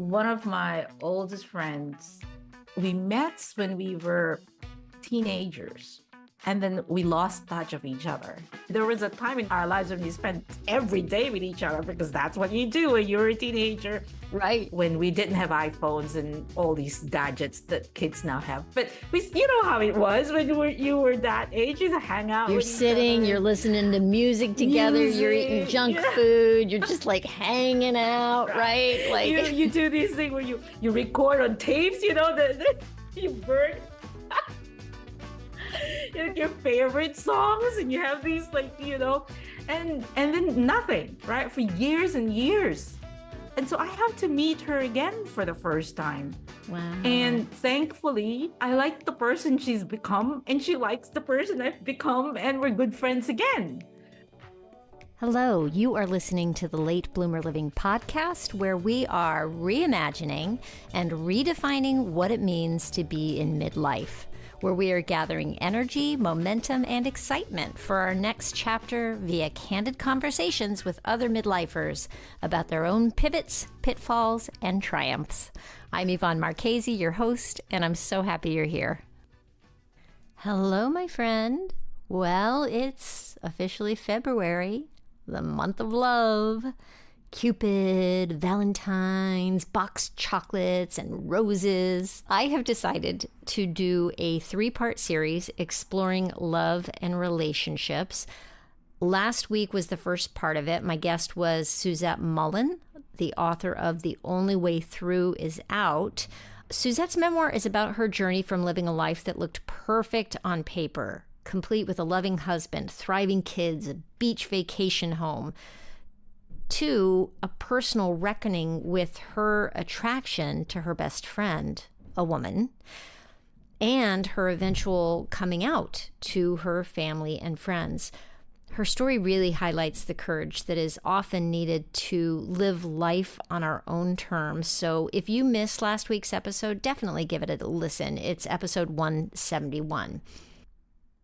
one of my oldest friends, we met when we were teenagers. And then we lost touch of each other. There was a time in our lives when we spent every day with each other because that's what you do when you're a teenager. Right. When we didn't have iPhones and all these gadgets that kids now have. But you know how it was when you were that age. You hang out. You're sitting, you're listening to music together, you're eating junk food, you're just like hanging out, right? Like you do this thing where you record on tapes, you burn your favorite songs and you have these and then nothing, right? For years and years. And so I have to meet her again for the first time. Wow. And thankfully, I like the person she's become and she likes the person I've become and we're good friends again. Hello, you are listening to the Late Bloomer Living podcast, where we are reimagining and redefining what it means to be in midlife, where we are gathering energy, momentum, and excitement for our next chapter via candid conversations with other midlifers about their own pivots, pitfalls, and triumphs. I'm Yvonne Marchese, your host, and I'm so happy you're here. Hello, my friend. Well, it's officially February, the month of love. Cupid, Valentines, boxed chocolates, and roses. I have decided to do a 3-part series exploring love and relationships. Last week was the first part of it. My guest was Suzette Mullen, the author of The Only Way Through Is Out. Suzette's memoir is about her journey from living a life that looked perfect on paper, complete with a loving husband, thriving kids, a beach vacation home, to a personal reckoning with her attraction to her best friend, a woman, and her eventual coming out to her family and friends. Her story really highlights the courage that is often needed to live life on our own terms. So if you missed last week's episode, definitely give it a listen. It's episode 171.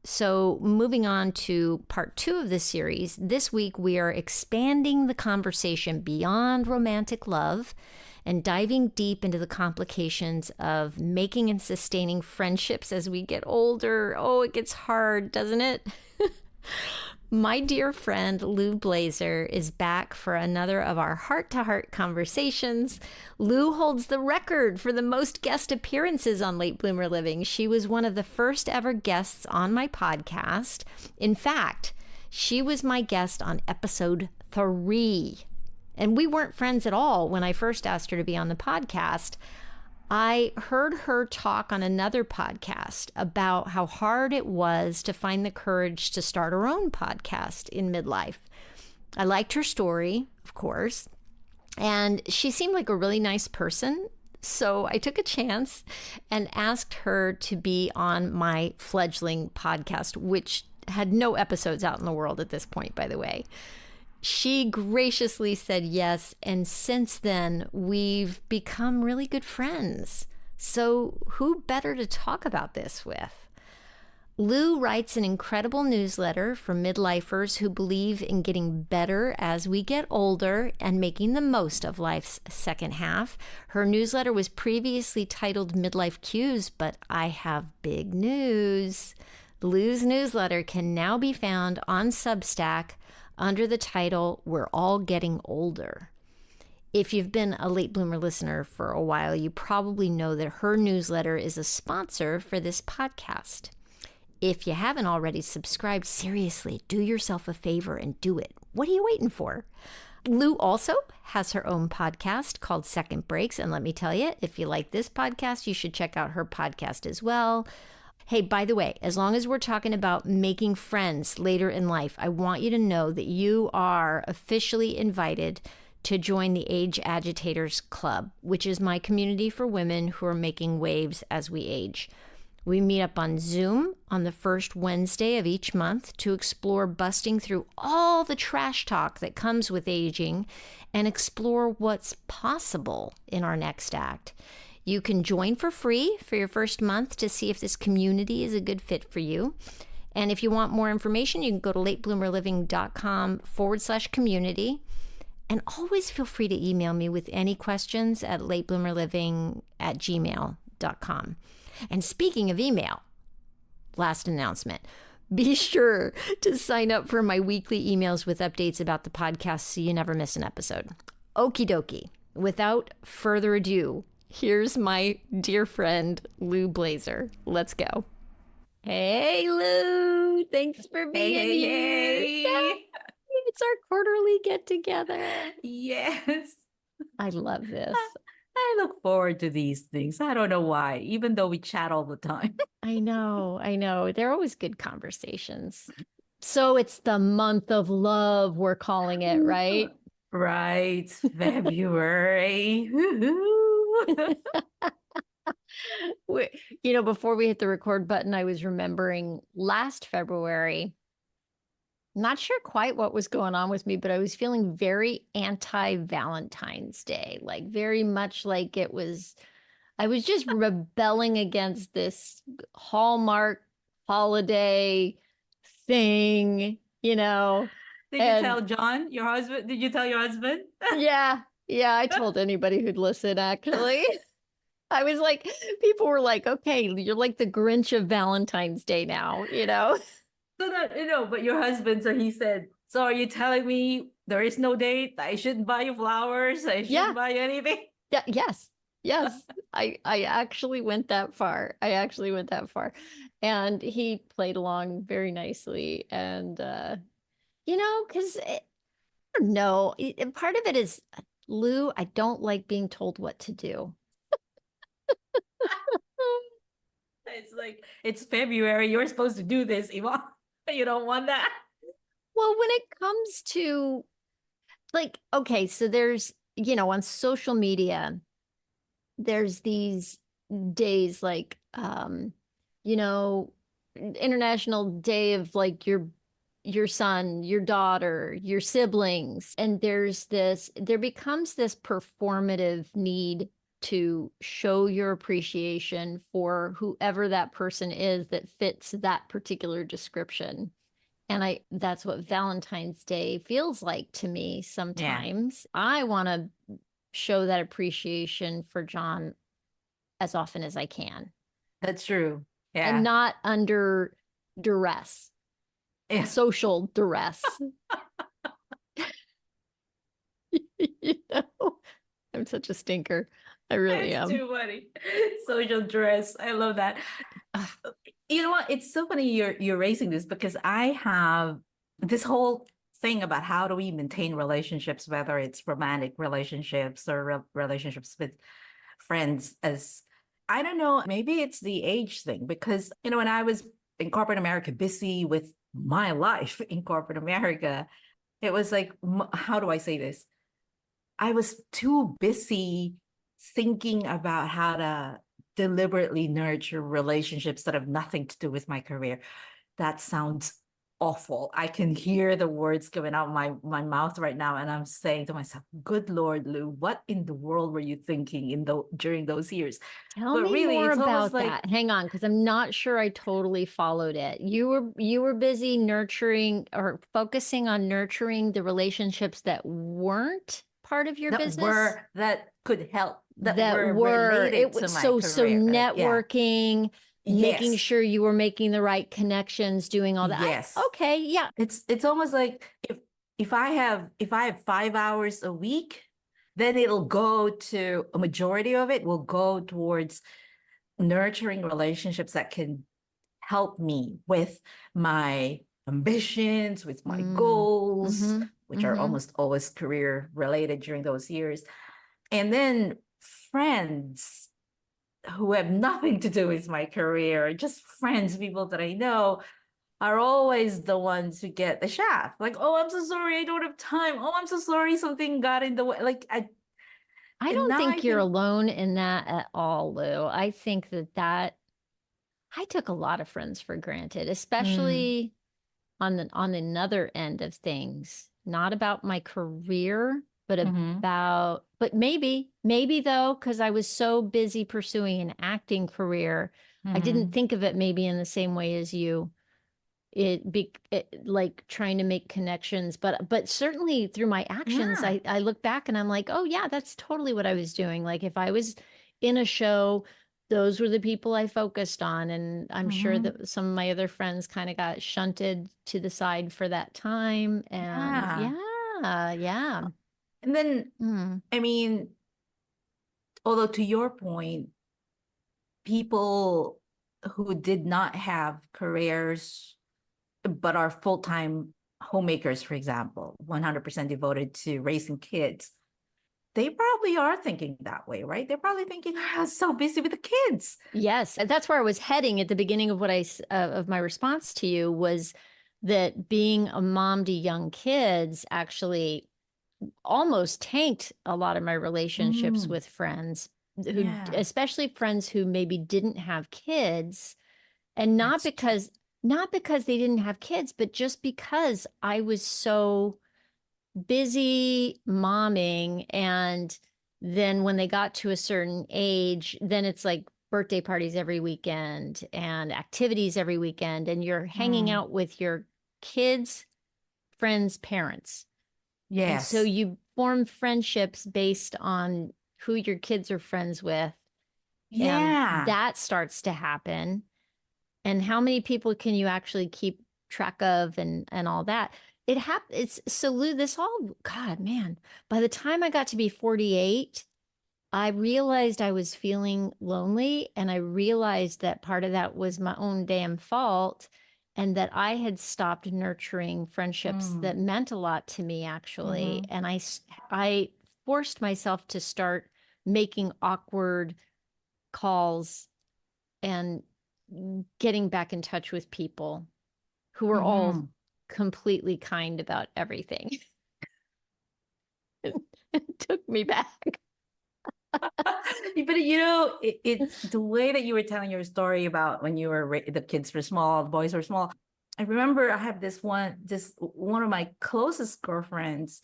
So moving on to part 2 of this series, this week we are expanding the conversation beyond romantic love and diving deep into the complications of making and sustaining friendships as we get older. Oh, it gets hard, doesn't it? My dear friend Lou Blaser is back for another of our heart-to-heart conversations. Lou holds the record for the most guest appearances on Late Bloomer Living. She was one of the first ever guests on my podcast. In fact, she was my guest on episode 3. And we weren't friends at all when I first asked her to be on the podcast. I heard her talk on another podcast about how hard it was to find the courage to start her own podcast in midlife. I liked her story, of course, and she seemed like a really nice person. So I took a chance and asked her to be on my fledgling podcast, which had no episodes out in the world at this point, by the way. She graciously said yes, and since then, we've become really good friends. So who better to talk about this with? Lou writes an incredible newsletter for midlifers who believe in getting better as we get older and making the most of life's second half. Her newsletter was previously titled Midlife Cues, but I have big news. Lou's newsletter can now be found on Substack under the title, We're All Getting Older. If you've been a Late Bloomer listener for a while, you probably know that her newsletter is a sponsor for this podcast. If you haven't already subscribed, seriously, do yourself a favor and do it. What are you waiting for? Lou also has her own podcast called Second Breaks, and let me tell you, if you like this podcast, you should check out her podcast as well. Hey, by the way, as long as we're talking about making friends later in life, I want you to know that you are officially invited to join the Age Agitators Club, which is my community for women who are making waves as we age. We meet up on Zoom on the first Wednesday of each month to explore busting through all the trash talk that comes with aging and explore what's possible in our next act. You can join for free for your first month to see if this community is a good fit for you. And if you want more information, you can go to latebloomerliving.com/community. And always feel free to email me with any questions at latebloomerliving@gmail.com. And speaking of email, last announcement. Be sure to sign up for my weekly emails with updates about the podcast so you never miss an episode. Okie dokie. Without further ado, here's my dear friend, Lou Blaser. Let's go. Hey, Lou. Thanks for being here. Hey. It's our quarterly get-together. Yes. I love this. I look forward to these things. I don't know why, even though we chat all the time. I know. They're always good conversations. So it's the month of love, we're calling it, right? Right. February. Before we hit the record button, I was remembering last February. Not sure quite what was going on with me, but I was feeling very anti-Valentine's Day, like very much like I was just rebelling against this Hallmark holiday thing, Did you tell John, your husband? Did you tell your husband? Yeah, I told anybody who'd listen, actually. I was like, people were like, okay, you're like the Grinch of Valentine's Day now, So that, but your husband, so he said, so are you telling me there is no date? I shouldn't buy you flowers. I shouldn't buy you anything. Yeah, yes. I actually went that far. And he played along very nicely. And, because I don't know, part of it is, Lou, I don't like being told what to do. It's like, it's February. You're supposed to do this, Yvonne. You don't want that. Well, when it comes to okay, so there's, on social media, there's these days like, International Day of like your son, your daughter, your siblings. And there becomes this performative need to show your appreciation for whoever that person is that fits that particular description. And that's what Valentine's Day feels like to me sometimes. Yeah. I want to show that appreciation for John as often as I can. That's true. Yeah. And not under duress. Yeah. Social duress. I'm such a stinker. I really am. Too funny. Social duress. I love that. You know what? It's so funny you're raising this because I have this whole thing about how do we maintain relationships, whether it's romantic relationships or relationships with friends. As I don't know, maybe it's the age thing because, when I was in corporate America, busy with my life in corporate America, it was like, how do I say this? I was too busy thinking about how to deliberately nurture relationships that have nothing to do with my career. That sounds awful. I can hear the words coming out my mouth right now, and I'm saying to myself, "Good Lord, Lou, what in the world were you thinking during those years?" Tell me more about that. Hang on, because I'm not sure I totally followed it. You were busy nurturing or focusing on nurturing the relationships that weren't part of your business, that could help, that were related to my career. So networking. Yeah. Making sure you were making the right connections, doing all that. Yes. Okay. Yeah. It's almost like if I have 5 hours a week, then it'll go to a majority of it will go towards nurturing relationships that can help me with my ambitions, with my goals, which are almost always career related during those years. And then friends who have nothing to do with my career, just friends, people that I know, are always the ones who get the shaft. Like, oh, I'm so sorry, I don't have time. Oh, I'm so sorry, something got in the way. Like, I don't think you're alone in that at all, Lou. I think that I took a lot of friends for granted, especially on another end of things. Not about my career, but but maybe though, because I was so busy pursuing an acting career, I didn't think of it maybe in the same way as you. like trying to make connections, but certainly through my actions, Yeah. I look back and I'm like, oh yeah, that's totally what I was doing. Like if I was in a show, those were the people I focused on. And I'm sure Hmm. that some of my other friends kind of got shunted to the side for that time. And Yeah. yeah, yeah. And then, Mm. I mean, although to your point, people who did not have careers but are full-time homemakers, for example, 100% devoted to raising kids, they probably are thinking that way, right? They're probably thinking, I'm so busy with the kids. Yes, and that's where I was heading at the beginning of of my response to you was that being a mom to young kids actually almost tanked a lot of my relationships Mm, with friends who, yeah, especially friends who maybe didn't have kids, and that's true. not because they didn't have kids, but just because I was so busy momming. And then when they got to a certain age, then it's like birthday parties every weekend and activities every weekend, and you're hanging Mm, out with your kids, friends, parents. And so yes. you form friendships based on who your kids are friends with, and Yeah. that starts to happen. And how many people can you actually keep track of, and all that? It's so Lou, this all, God, man, by the time I got to be 48, I realized I was feeling lonely, and I realized that part of that was my own damn fault, and that I had stopped nurturing friendships Mm, that meant a lot to me actually. mm-hmm, And I forced myself to start making awkward calls and getting back in touch with people who were all mm-hmm. completely kind about everything. It took me back. But it's the way that you were telling your story about when you were the kids were small, the boys were small. I remember I have this one of my closest girlfriends.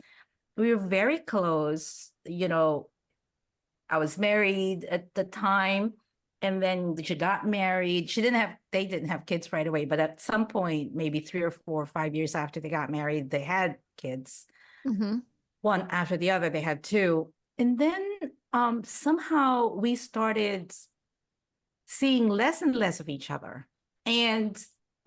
We were very close. I was married at the time, and then she got married. They didn't have kids right away, but at some point, maybe 3 or 4 or 5 years after they got married, they had kids. Mm-hmm. One after the other, they had two. And then somehow we started seeing less and less of each other. And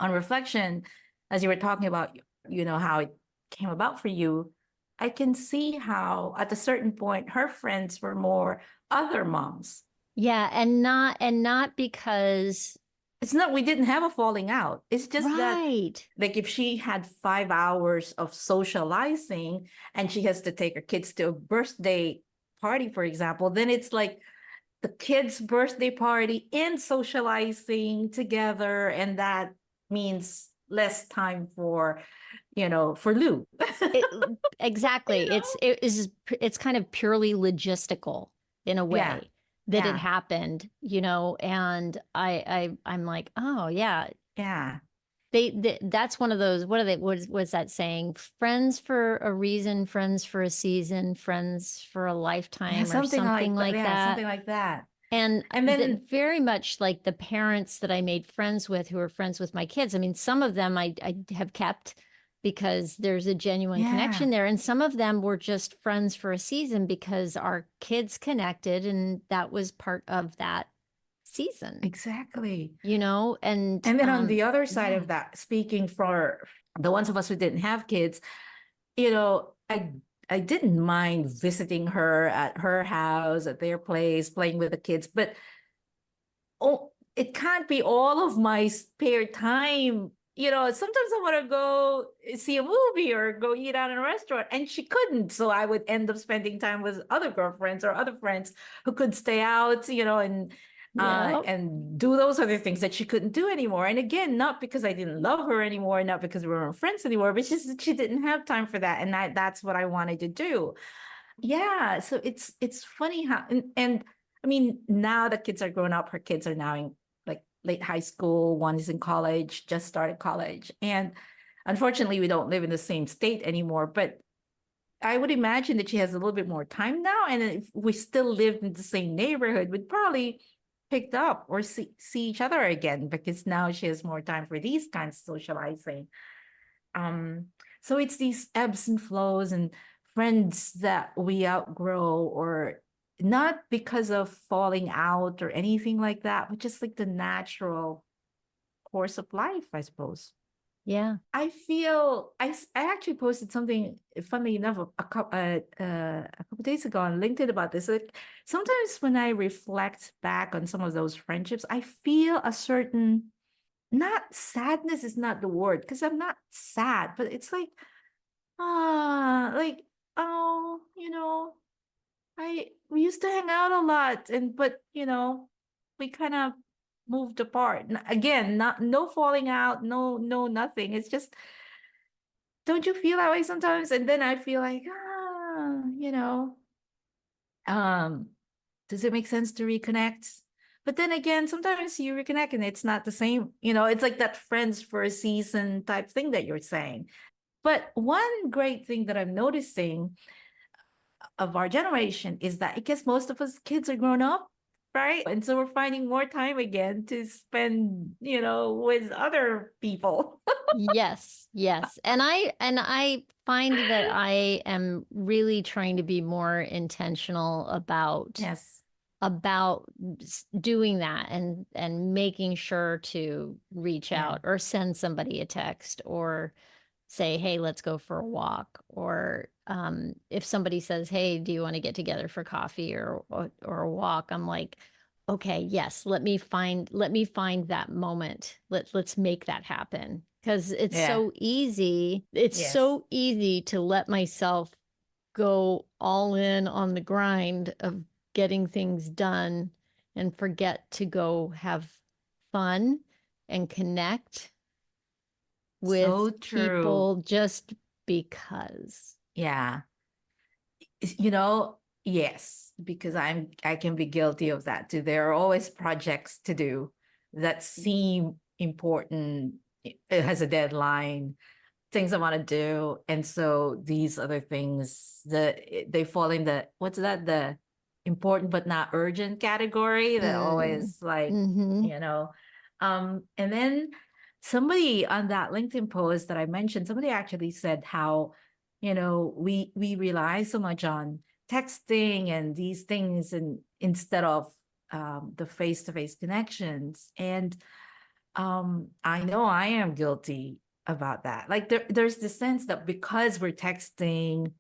on reflection, as you were talking about, how it came about for you, I can see how at a certain point her friends were more other moms. Yeah, and not because It's not, we didn't have a falling out. It's just that, right. like, if she had 5 hours of socializing and she has to take her kids to a birthday party, for example, then it's like the kids' birthday party and socializing together. And that means less time for Lou. It exactly. you know? It's kind of purely logistical in a Yeah. way that it Yeah. happened, and I'm like, oh yeah, Yeah. that's one of those, what's that saying? Friends for a reason, friends for a season, friends for a Yeah. lifetime, or Something something like that. like Yeah. that. Something like that. And And then, that very much like the parents that I made friends with who are friends with my kids. I mean, some of them I have kept because there's a genuine yeah, connection there. And some of them were just friends for a season because our kids connected, and that was part of that season, exactly. And And then on the other side yeah. of that, speaking for the ones of us who didn't have kids, I didn't mind visiting her at her house, at their place, playing with the kids, but it can't be all of my spare time. Sometimes I want to go see a movie or go eat out in a restaurant, and she couldn't. So I would end up spending time with other girlfriends or other friends who could stay out, Yeah. and do those other things that she couldn't do anymore. And again, not because I didn't love her anymore, not because we weren't friends anymore, but just that she didn't have time for that, and that's what I wanted to do. Yeah, so it's funny how, and I mean, now the kids are grown up. Her kids are now in like late high school. One is in college, just started college, and unfortunately, we don't live in the same state anymore. But I would imagine that she has a little bit more time now, and if we still lived in the same neighborhood, we'd probably picked up or see each other again because now she has more time for these kinds of socializing. Um, so it's these ebbs and flows and friends that we outgrow, or not because of falling out or anything like that, but just like the natural course of life, I suppose. Yeah. I feel I actually posted something, funnily enough, a couple days ago on LinkedIn about this. Like, sometimes when I reflect back on some of those friendships, I feel a certain, not sadness is not the word because I'm not sad, but it's like, like, oh, we used to hang out a lot, but we kind of moved apart. Again, not no falling out, no nothing. It's just, don't you feel that way sometimes? And then I feel like, um, does it make sense to reconnect? But then again, sometimes you reconnect and it's not the same. It's like that friends for a season type thing that you're saying. But one great thing that I'm noticing of our generation is that I guess most of us kids are grown up, right? And so we're finding more time again to spend, with other people. Yes, yes. And I find that I am really trying to be more intentional Yes. about doing that and making sure to reach Yeah. out or send somebody a text or say, hey, let's go for a walk. Or if somebody says, hey, do you want to get together for coffee or a walk? I'm like, okay, yes, let me find that moment. Let's make that happen. Because it's Yeah. so easy. It's Yes. so easy to let myself go all in on the grind of getting things done and forget to go have fun and connect with So true. people just because. Yeah. Yes, because I can be guilty of that too. There are always projects to do that seem important. It has a deadline, things I want to do. And so these other things that they fall in the, what's that? The important but not urgent category that Mm. always like, Mm-hmm. and then somebody on that LinkedIn post that I mentioned, somebody actually said how, we rely so much on texting and these things, and instead of the face-to-face connections. And I know I am guilty about that. Like, there's the sense that because we're texting,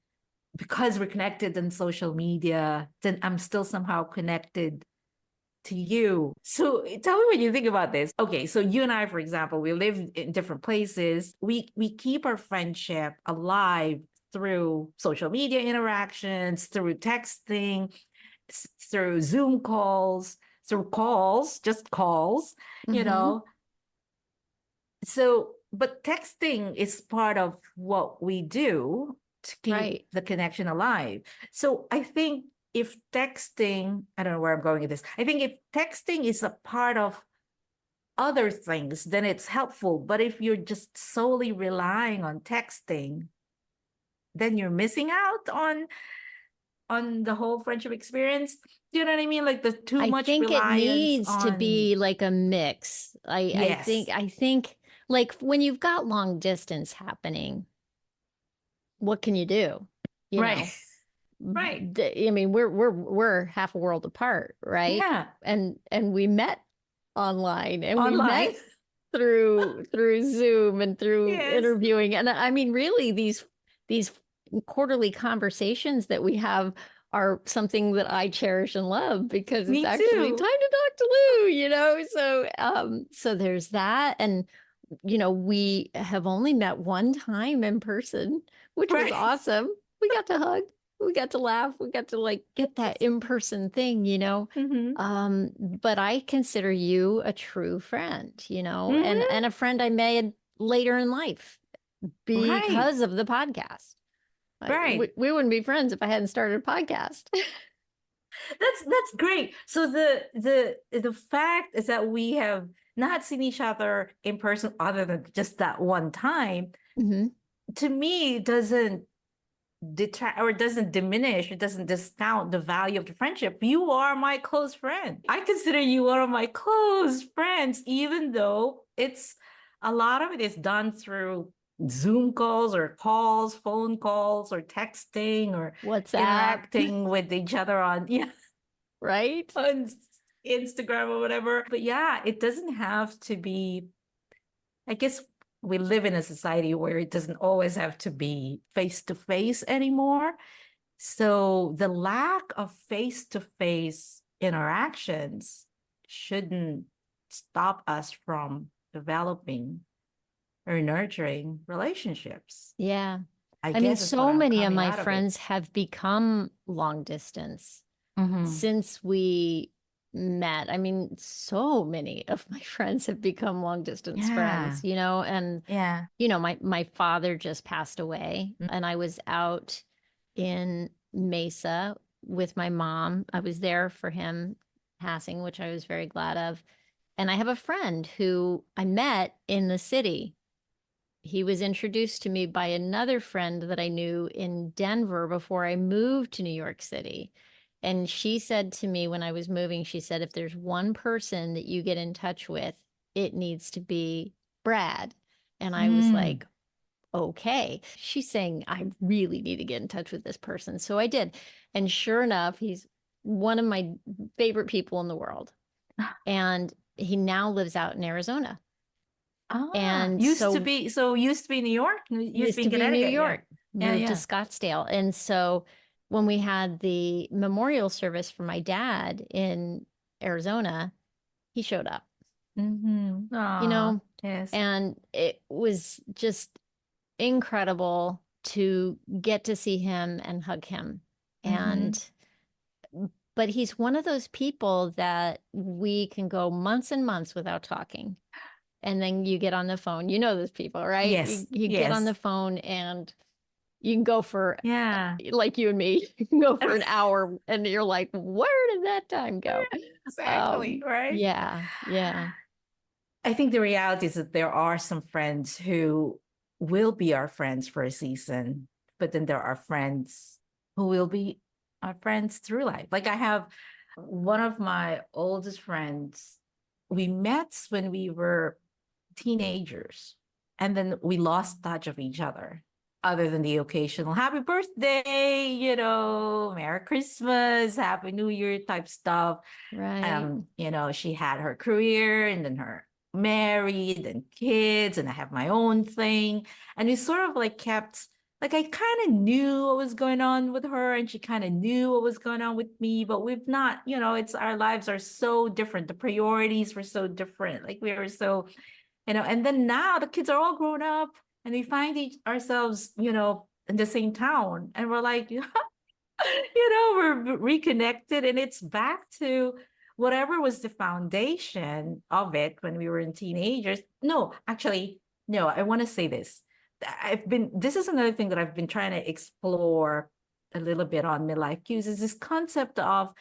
because we're connected on social media, then I'm still somehow connected to you. So tell me what you think about this. Okay, so you and I, for example, we live in different places. We keep our friendship alive through social media interactions, through texting, through Zoom calls, through calls, just calls, you Mm-hmm. know. So, but texting is part of what we do to keep Right. the connection alive. So I think if texting, I don't know where I'm going with this. I think if texting is a part of other things, then it's helpful. But if you're just solely relying on texting, then you're missing out on the whole friendship experience. Do you know what I mean? Like the too I much think it reliance needs to on, be like a mix. yes, I think like when you've got long distance happening, what can you do? You right, know, right, I mean, we're half a world apart, right? yeah, And we met online and we met online, through Zoom and through yes. interviewing. And I mean, really, these quarterly conversations that we have are something that I cherish and love because it's Me actually time too. to talk to Lou, you know? So there's that. And we have only met one time in person, which was Right. awesome. We got to hug, we got to laugh, we got to like get that in-person thing, you know. Mm-hmm. But I consider you a true friend, you know, Mm-hmm. and a friend I made later in life Right. because of the podcast. Right. We wouldn't be friends if I hadn't started a podcast. That's great. So the fact is that we have not seen each other in person other than just that one time, Hmm. to me doesn't detract or doesn't diminish, it doesn't discount the value of the friendship. You are my close friend. I consider you one of my close friends, even though it's a lot of it is done through Zoom calls or calls, phone calls or texting or WhatsApp, interacting with each other on right? on Instagram or whatever. But yeah, it doesn't have to be, I guess we live in a society where it doesn't always have to be face to face anymore. So the lack of face to face interactions shouldn't stop us from developing or nurturing relationships. Yeah. I I mean, guess is what so I'm many of coming my out of it. friends have become long distance Mm-hmm. since we met. I mean, so many of my friends have become long distance Yeah. friends, you know, and Yeah. my father just passed away and I was out in Mesa with my mom. I was there for him passing, which I was very glad of. And I have a friend who I met in the city. He was introduced to me by another friend that I knew in Denver before I moved to New York City. And she said to me when I was moving, she said, if there's one person that you get in touch with, it needs to be Brad. And I was Mm. like, okay. She's saying, I really need to get in touch with this person. So I did. And sure enough, he's one of my favorite people in the world. And he now lives out in Arizona. Ah, And so used to be New York, used to used be in to be New Connecticut. Yeah. York, Yeah. moved to Yeah. Scottsdale. And so when we had the memorial service for my dad in Arizona, he showed up, Mm-hmm. you Ah, know, yes. and it was just incredible to get to see him and hug him. Mm-hmm. And, but he's one of those people that we can go months and months without talking. And then you get on the phone. You know those people, right? Yes. You get on Yes. the phone and you can go for, Yeah. like you and me, you can go for an hour and you're like, where did that time go? Exactly. Right. Yeah, yeah. I think the reality is that there are some friends who will be our friends for a season, but then there are friends who will be our friends through life. Like I have one of my oldest friends, we met when we were teenagers, and then we lost touch of each other. Other than the occasional happy birthday, Merry Christmas, Happy New Year type stuff. Right. She had her career and then her married and kids, and I have my own thing. And we sort of like kept like I kind of knew what was going on with her and she kind of knew what was going on with me, but we've not, it's our lives are so different. The priorities were so different. Like we were so, and then now the kids are all grown up and we find ourselves, in the same town and we're like, we're reconnected and it's back to whatever was the foundation of it when we were in teenagers. No, actually, no, I want to say this. This is another thing that I've been trying to explore a little bit on midlife cues is this concept of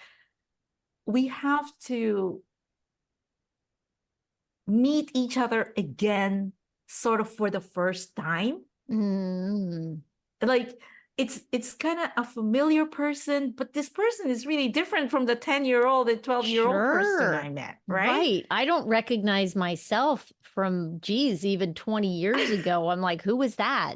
we have to meet each other again, sort of for the first time. Mm, Like it's kind of a familiar person, but this person is really different from the 10-year-old and 12-year-old person I sure. met, right? Right. I don't recognize myself from, geez, even 20 years ago. I'm like, who was that?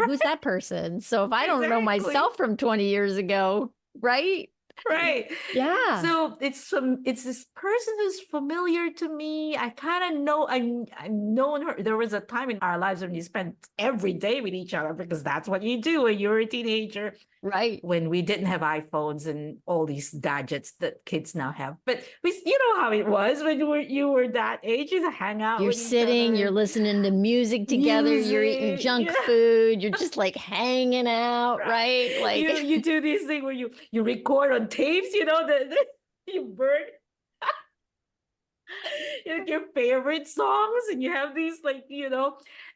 Who's that person? So if I don't know Exactly. myself from 20 years ago, right? Right. Yeah. So it's this person who's familiar to me. I kind of know I've known her. There was a time in our lives when we spent every day with each other because that's what you do when you're a teenager, Right. when we didn't have iPhones and all these gadgets that kids now have. But you know how it was when you were that age, you hang out You're with each sitting, you're other, listening to music together, you're eating music, junk food, you're just like hanging out, right? right? Like, You do this thing where you record on tapes, you burn your favorite songs and you have these like,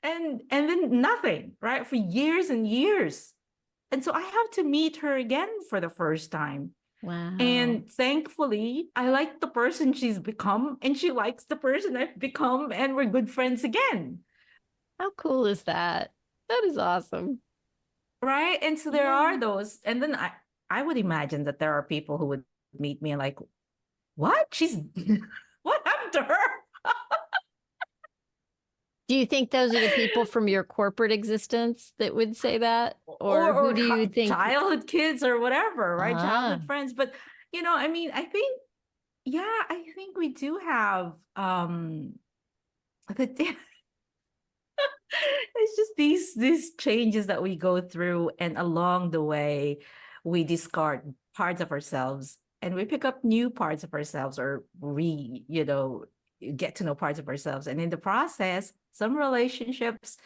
and then nothing, right? For years and years. And so I have to meet her again for the first time. wow. And thankfully, I like the person she's become, and she likes the person I've become, and we're good friends again. How cool is that? That is awesome. right? And so there Yeah. are those, and then I would imagine that there are people who would meet me and like, what? She's what happened to her? Do you think those are the people from your corporate existence that would say that? Or who Or do you think? childhood kids or whatever, right? Ah, Childhood friends. But I mean, I think, yeah, I think we do have the it's just these changes that we go through, and along the way we discard parts of ourselves and we pick up new parts of ourselves, or get to know parts of ourselves, and in the process some relationships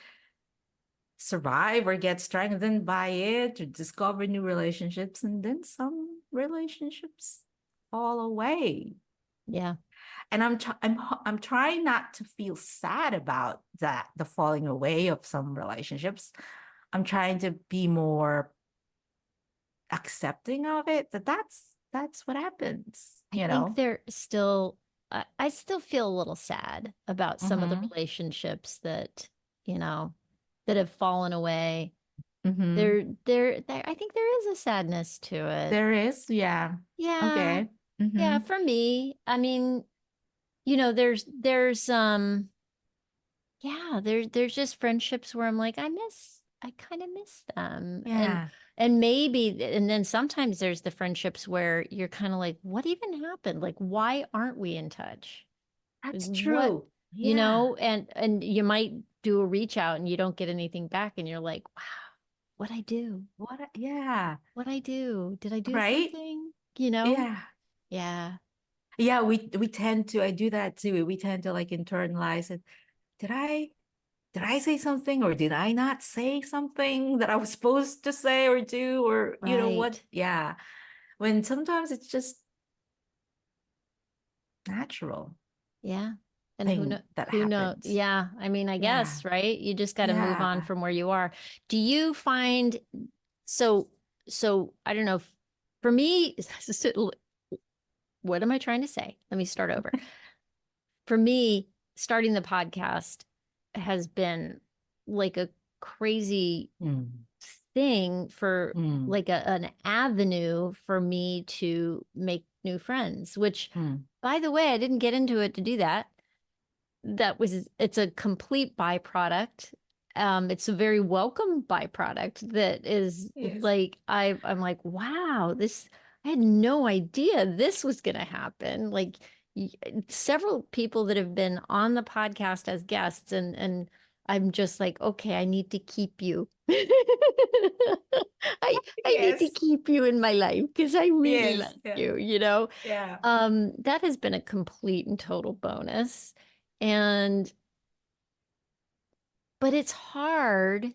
survive or get strengthened by it, to discover new relationships, and then some relationships fall away. yeah. And I'm trying not to feel sad about that, the falling away of some relationships. I'm trying to be more accepting of it, that's what happens, I think they're still, I still feel a little sad about some of the Mm-hmm. relationships that, you know, that have fallen away. Mm-hmm. I think there is a sadness to it. There is, yeah. Yeah. Okay. Yeah. Mm-hmm. For me, I mean, there's, yeah, there's just friendships where I'm like, I kind of miss them. Yeah, And maybe, and then sometimes there's the friendships where you're kind of like, what even happened? Like, why aren't we in touch? Like, that's what, true. Yeah. and you might do a reach out and you don't get anything back and you're like, wow, what I do? Yeah. What I do? Did I do Right? something? You know? Yeah. Yeah, Yeah, we tend to, I do that too. We tend to like internalize it. Did I did I say something, or did I not say something that I was supposed to say or do, or what? right. Yeah. When sometimes it's just natural Yeah. And thing that who know? happens. Yeah. I mean, I Yeah. guess, right? You just got to move Yeah. on from where you are. Do you find so I don't know for me what am I trying to say? Let me start over. For me, starting the podcast has been like a crazy Mm, thing for mm, like an avenue for me to make new friends, which mm. by the way, I didn't get into it to do that. It's a complete byproduct. It's a very welcome byproduct that is Yes. like I'm like, wow, this I had no idea this was gonna happen. Like several people that have been on the podcast as guests, and I'm just like, okay, I need to keep you. I need to Yes. keep you in my life because I really Yes. like Yeah. you, you know. Yeah. That has been a complete and total bonus. And, but it's hard.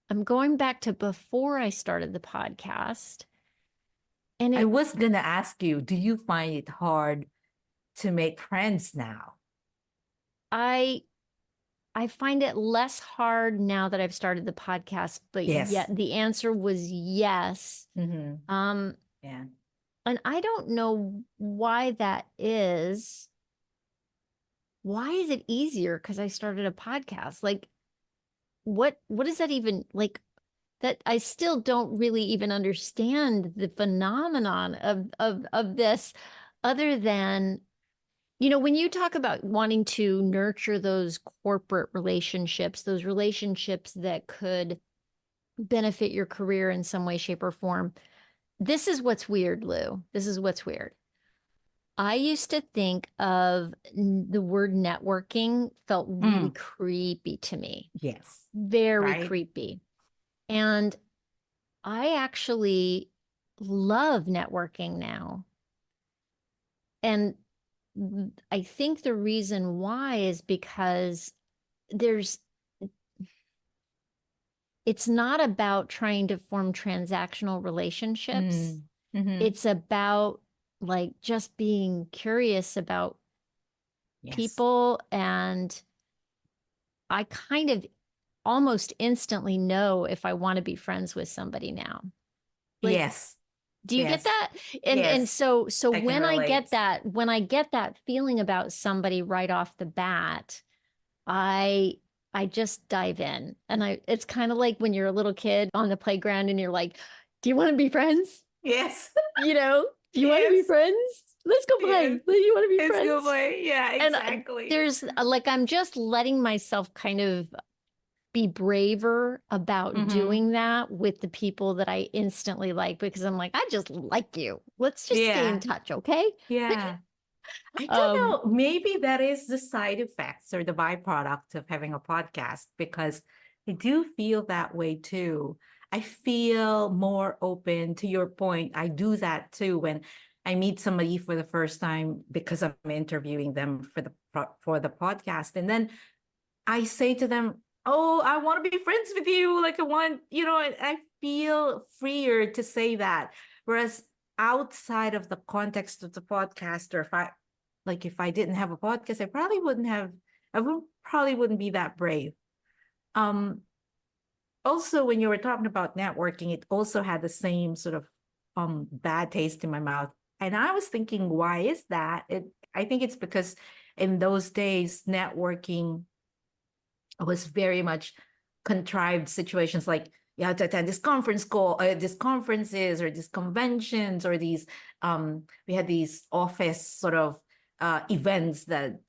I'm going back to before I started the podcast. And I was gonna ask you, do you find it hard to make friends now? I, I find it less hard now that I've started the podcast, but Yes. yet the answer was yes. Mm-hmm. Um, Yeah. and I don't know why that is. Why is it easier? Because I started a podcast. Like, what is that even like? That I still don't really even understand the phenomenon of this other than when you talk about wanting to nurture those corporate relationships, those relationships that could benefit your career in some way, shape, or form. This is what's weird, Lou. This is what's weird. I used to think of the word networking felt really Mm. creepy to me, Yes. very Right? creepy. And I actually love networking now. And I think the reason why is because there's, it's not about trying to form transactional relationships. Mm. Mm-hmm. It's about like just being curious about Yes. people. And I kind of almost instantly know if I want to be friends with somebody now. Like, Yes. do you get Yes. that? And Yes. so I can relate. when I get that feeling about somebody right off the bat, I I just dive in. And it's kind of like when you're a little kid on the playground and you're like, do you want to be friends? Yes. You know, do you want to be Yes. friends? Let's go play. Yes. Do you want to be It's good friends? way. Yeah, And exactly. there's like, I'm just letting myself kind of be braver about Mm-hmm. doing that with the people that I instantly like because I'm like, I just like you. Let's just stay in Yeah. touch, okay? Yeah. I don't Um, know. Maybe that is the side effects or the byproduct of having a podcast because I do feel that way too. I feel more open to your point. I do that too when I meet somebody for the first time because I'm interviewing them for the podcast. And then I say to them, "Oh, I want to be friends with you. Like I want, I feel freer to say that." Whereas outside of the context of the podcast, or if I didn't have a podcast, probably wouldn't be that brave. Um, Also, when you were talking about networking, it also had the same sort of bad taste in my mouth. And I was thinking, why is that? I think it's because in those days, networking was very much contrived situations, like you have to attend this conference call, these conferences or these conventions or these we had these office sort of events that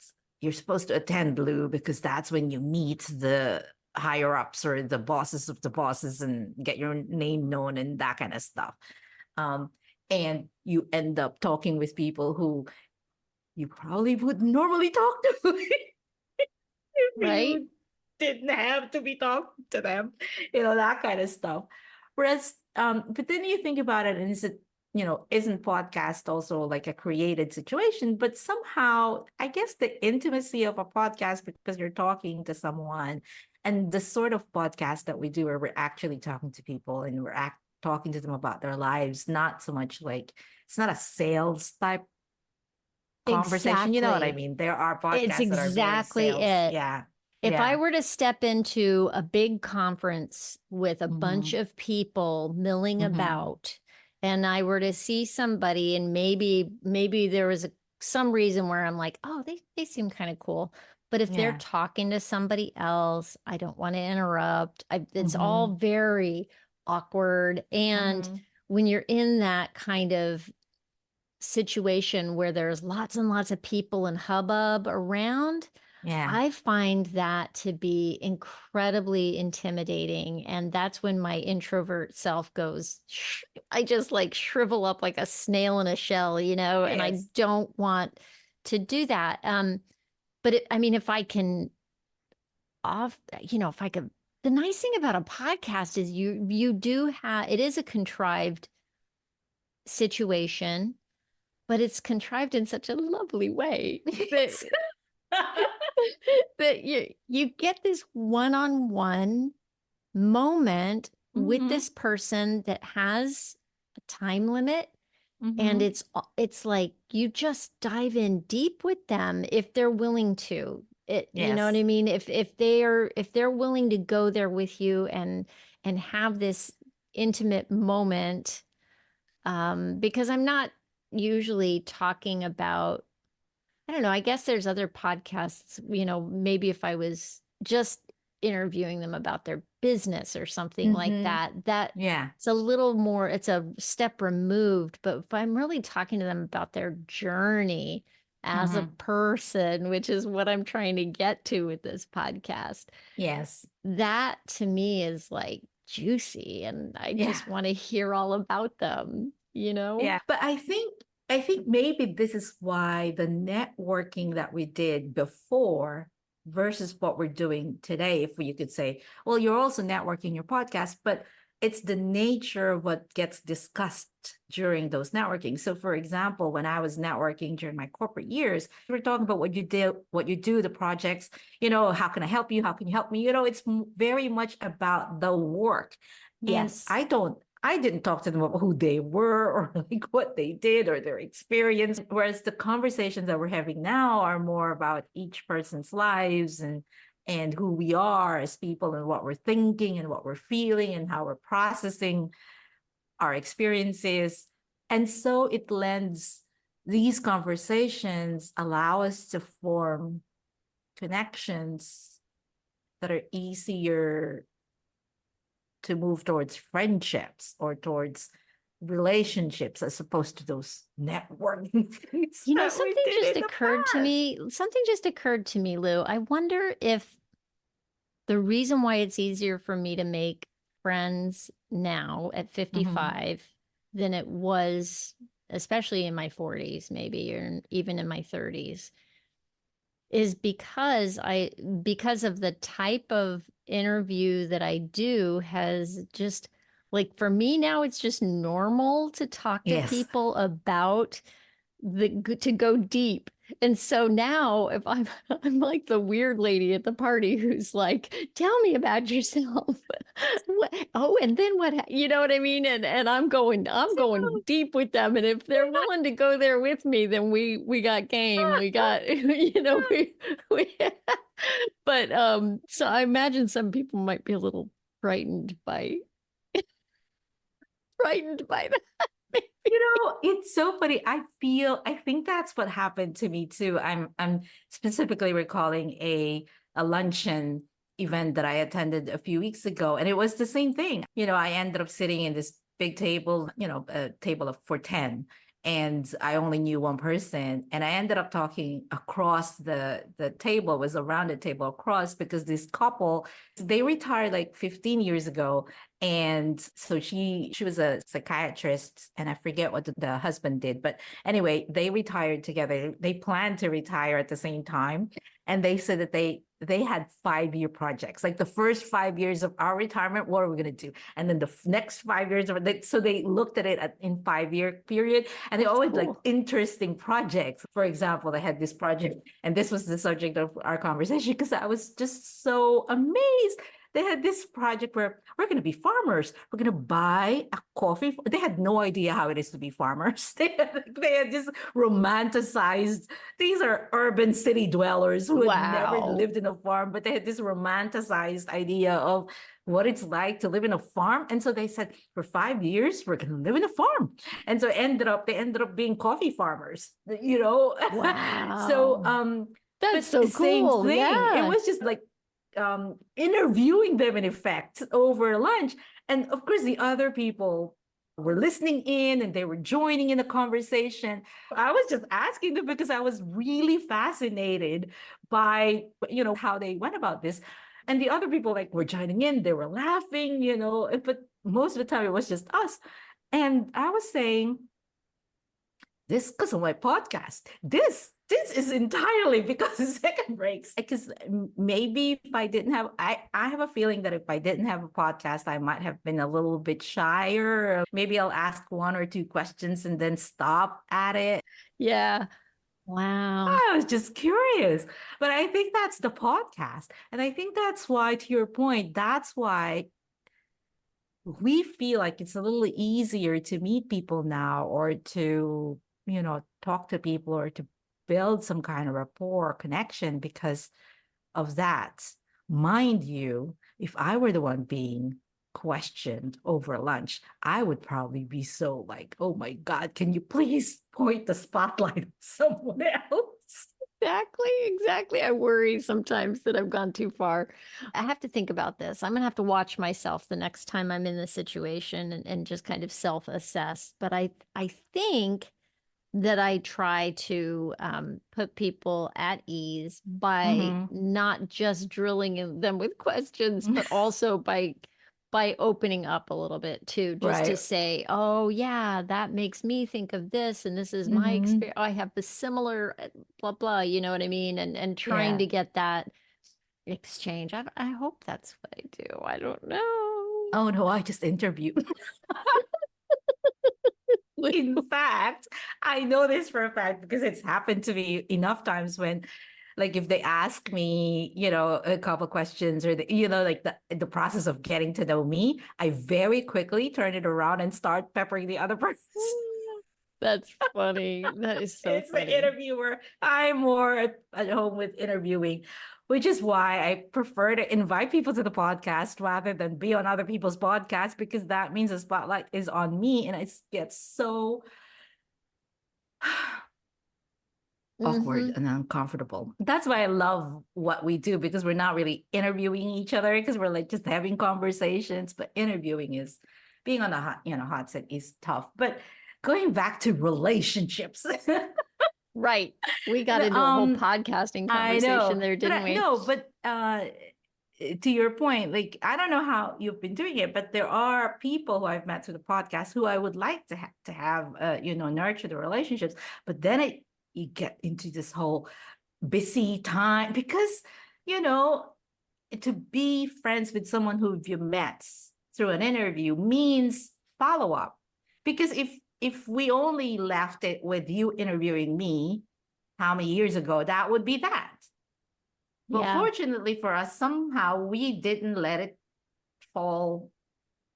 you're supposed to attend, Lou, because that's when you meet the higher ups or the bosses of the bosses and get your name known and that kind of stuff. um, and you end up talking with people who you probably would normally talk to if right? you didn't have to be talking to them, that kind of stuff. Whereas, but then you think about it, and isn't podcast also like a created situation? But somehow, I guess the intimacy of a podcast, because you're talking to someone, and the sort of podcast that we do, where we're actually talking to people and talking to them about their lives, not so much like it's not a sales type conversation. You know what I Exactly. mean? There are It's podcasts that are very exactly sales. it. Yeah. If I Yeah. were to step into a big conference with a bunch Mm-hmm. of people milling Mm-hmm. about, and I were to see somebody, and maybe there was some reason where I'm like, oh, they seem kind of cool. But if they're Yeah. talking to somebody else, I don't want to interrupt. It's all Mm-hmm. very awkward. And Mm-hmm. when you're in that kind of situation where there's lots and lots of people and hubbub around, Yeah. I find that to be incredibly intimidating. And that's when my introvert self goes, I just like shrivel up like a snail in a shell, and I Yes. don't want to do that. But I mean, if I can if I could, the nice thing about a podcast is you do have, it is a contrived situation, but it's contrived in such a lovely way that Yes. that you get this one-on-one moment with Mm-hmm. this person that has a time limit, and Mm-hmm. it's like you just dive in deep with them if they're willing to. You know what Yes. I mean? If they're willing to go there with you and have this intimate moment, because I'm not usually talking about, I don't know, I guess there's other podcasts, maybe if I was just interviewing them about their business or something like Mm-hmm. that Yeah. it's a little more, it's a step removed. But if I'm really talking to them about their journey as a Mm-hmm. person, which is what I'm trying to get to with this podcast, Yes. that to me is like juicy, and I Yeah. just want to hear all about them. Yeah. But I think maybe this is why the networking that we did before versus what we're doing today, if you could say, well, you're also networking your podcast, but it's the nature of what gets discussed during those networking. So for example, when I was networking during my corporate years, we were talking about what you do, the projects, how can I help you? How can you help me? It's very much about the work. And Yes. I didn't talk to them about who they were or like what they did or their experience. Whereas the conversations that we're having now are more about each person's lives and who we are as people and what we're thinking and what we're feeling and how we're processing our experiences. And so these conversations allow us to form connections that are easier to move towards friendships or towards relationships as opposed to those networking things You know, that we did in the past. something just occurred to me, Lou. I wonder if the reason why it's easier for me to make friends now at Mhm. 55 than it was, especially in my 40s, maybe, or even in my 30s, is because of the type of interview that I do has just like for me now it's just normal to talk to Yes. people about to go deep. And so now if I'm like the weird lady at the party who's like, tell me about yourself. Oh, and then what, you know what I mean? And I'm going deep with them. And if they're willing to go there with me, then we got game. We got, we but so I imagine some people might be a little frightened by that. It's so funny. I think that's what happened to me too. I'm specifically recalling a luncheon event that I attended a few weeks ago, and it was the same thing. I ended up sitting in this big table, a table of for 10, and I only knew one person, and I ended up talking across the table. It was a rounded table across because this couple, they retired like 15 years ago, and so she was a psychiatrist, and I forget what the husband did, but anyway, they retired together. They planned to retire at the same time, and they said that they had 5-year projects. Like the first 5 years of our retirement, what are we going to do? And then the next 5 years so they looked at it in 5-year period, and they That's always like cool. interesting projects. For example, they had this project, and this was the subject of our conversation because I was just so amazed. They had this project where we're going to be farmers. We're going to buy a coffee. They had no idea how it is to be farmers. They had just romanticized. These are urban city dwellers who had never Wow. lived in a farm, but they had this romanticized idea of what it's like to live in a farm. And so they said, for 5 years, we're going to live in a farm. And so they ended up being coffee farmers, So, Wow. That's but so same cool. thing. It Yeah. was just like interviewing them in effect over lunch. And of course, the other people were listening in and they were joining in the conversation. I was just asking them because I was really fascinated by, how they went about this. And the other people like were joining in, they were laughing, but most of the time it was just us. And I was saying, this because of my podcast. This is entirely because of second breaks. Because maybe if I didn't have, I have a feeling that if I didn't have a podcast, I might have been a little bit shyer. Maybe I'll ask one or two questions and then stop at it. Yeah. Wow. I was just curious. But I think that's the podcast. And I think that's why, to your point, that's why we feel like it's a little easier to meet people now or to, talk to people or to build some kind of rapport or connection because of that. Mind you, if I were the one being questioned over lunch, I would probably be so like, oh my God, can you please point the spotlight on someone else? Exactly. I worry sometimes that I've gone too far. I have to think about this. I'm gonna have to watch myself the next time I'm in this situation and just kind of self-assess. But I think that I try to put people at ease by Mm-hmm. not just drilling them with questions, but also by opening up a little bit too, just to Right. say, oh yeah, that makes me think of this, and this is my Mm-hmm. experience. I have the similar blah blah. You know what I mean? And trying Yeah. to get that exchange. I hope that's what I do. I don't know. Oh no, I just interviewed. In fact, I know this for a fact because it's happened to me enough times when, like, if they ask me, a couple questions or like the process of getting to know me, I very quickly turn it around and start peppering the other person. That's funny. That is so It's the funny. interviewer. I'm more at home with interviewing, which is why I prefer to invite people to the podcast rather than be on other people's podcasts because that means the spotlight is on me and it gets so awkward and uncomfortable. That's why I love what we do, because we're not really interviewing each other, because we're like just having conversations. But interviewing is being on the hot seat is tough. But going back to relationships, Right. We got into a whole podcasting I conversation know, there, didn't we? No, but to your point, like, I don't know how you've been doing it, but there are people who I've met through the podcast who I would like to have nurture the relationships. But then you get into this whole busy time, because you know to be friends with someone who you met through an interview means follow up. Because if we only left it with you interviewing me how many years ago, that would be that. But Yeah. fortunately for us, somehow we didn't let it fall